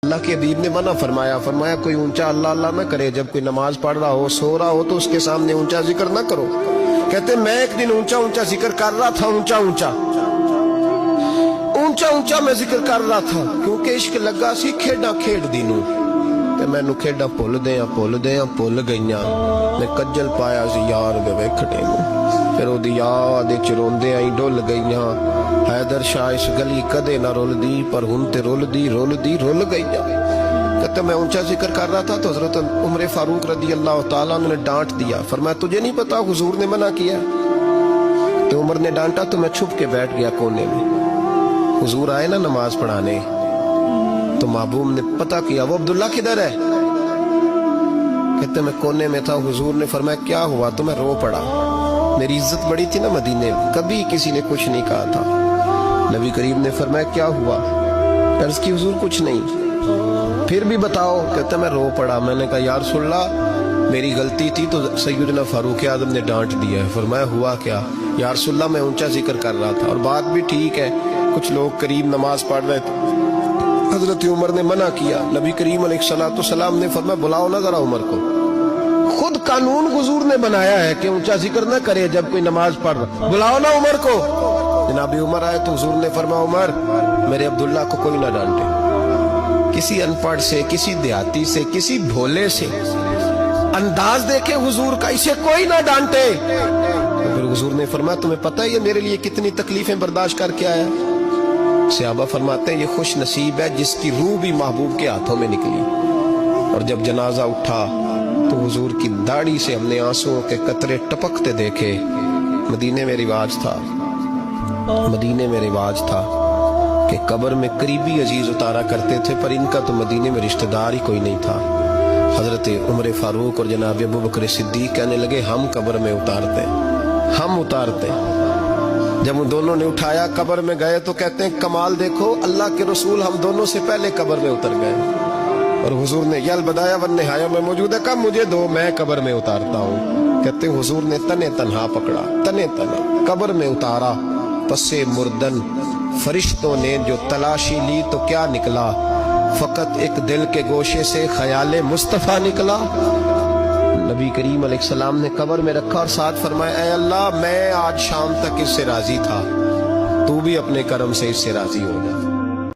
اللہ کے حبیب نے منع فرمایا، فرمایا کوئی اونچا اللہ اللہ نہ کرے، جب کوئی نماز پڑھ رہا ہو سو رہا ہو تو اس کے سامنے اونچا ذکر نہ کرو۔ کہتے میں ایک دن اونچا اونچا ذکر کر رہا تھا، اونچا اونچا میں ذکر کر رہا تھا، کیونکہ عشق لگا سی کھیڈا کھیڈ دی نوں تے مینوں کھیڈا بھول گئیاں، میں کجل پایا سی یار دے ویکھنے نوں، پھر او دی یاد وچ روندیاں ہی ڈل گئیاں۔ حیدر شاہ اس گلی کدے نہ رول دی، پر ہن تے رول گئیاں۔ کہتے میں اونچا ذکر کر رہا تھا تو حضرت عمر فاروق رضی اللہ تعالیٰ عنہ نے ڈانٹ دیا، فرمایا تجھے نہیں پتا حضور نے منع کیا؟ تو عمر نے ڈانٹا تو میں چھپ کے بیٹھ گیا کونے میں۔ حضور آئے نا نماز پڑھانے تو محبوب نے پتا کیا وہ عبداللہ کدھر ہے؟ کہتے میں کونے میں تھا، حضور نے فرمایا کیا ہوا؟ تو میں رو پڑا، میری عزت بڑی تھی نا مدینے میں، کبھی کسی نے کچھ نہیں کہا تھا۔ نبی کریم نے فرمایا کیا ہوا؟ عرض کی حضور کچھ نہیں۔ پھر بھی بتاؤ؟ کہتا میں رو پڑا، میں نے کہا یا رسول اللہ میری غلطی تھی تو سیدنا فاروق اعظم نے ڈانٹ دیا ہے۔ فرمایا ہوا کیا؟ یا رسول اللہ میں اونچا ذکر کر رہا تھا، اور بات بھی ٹھیک ہے، کچھ لوگ قریب نماز پڑھ رہے تھے، حضرت عمر نے منع کیا۔ نبی کریم علیہ السلام نے فرمایا بلاؤ نہ ذرا عمر کو، خود قانون حضور نے بنایا ہے کہ اونچا ذکر نہ کرے جب کوئی نماز پڑھ رہا، بلاؤ نا عمر کو۔ جناب عمر آئے تو حضور نے فرمایا عمر میرے عبداللہ کو کوئی نہ ڈانٹے، کسی ان پڑھ سے، کسی دیہاتی سے، کسی بھولے سے انداز دیکھے حضور کا، اسے کوئی نہ ڈانٹے۔ تو پھر حضور نے فرمایا تمہیں پتہ ہے یہ میرے لیے کتنی تکلیفیں برداشت کر کے آیا؟ صحابہ فرماتے ہیں یہ خوش نصیب ہے جس کی روح بھی محبوب کے ہاتھوں میں نکلی۔ اور جب جنازہ اٹھا تو حضور کی داڑھی سے ہم نے آنسوؤں کے قطرے ٹپکتے دیکھے۔ مدینے میں رواج تھا کہ قبر میں قریبی عزیز اتارا کرتے تھے، پر ان کا تو مدینے میں رشتہ دار ہی کوئی نہیں تھا۔ حضرت عمر فاروق اور جناب ابو بکر صدیق کہنے لگے ہم قبر میں اتارتے۔ جب ان دونوں نے اٹھایا قبر میں گئے تو کہتے ہیں کمال دیکھو اللہ کے رسول ہم دونوں سے پہلے قبر میں اتر گئے، اور حضور نے یہ البدایہ والنہایہ میں موجود ہے، کہا مجھے دو میں قبر میں اتارتا ہوں۔ کہتے ہیں حضور نے تنے تنہا پکڑا، قبر میں اتارا، پسے مردن فرشتوں نے جو تلاشی لی تو کیا نکلا؟ فقط ایک دل کے گوشے سے خیال مصطفیٰ نکلا۔ نبی کریم علیہ السلام نے قبر میں رکھا اور ساتھ فرمایا اے اللہ میں آج شام تک اس سے راضی تھا، تو بھی اپنے کرم سے اس سے راضی ہو جا۔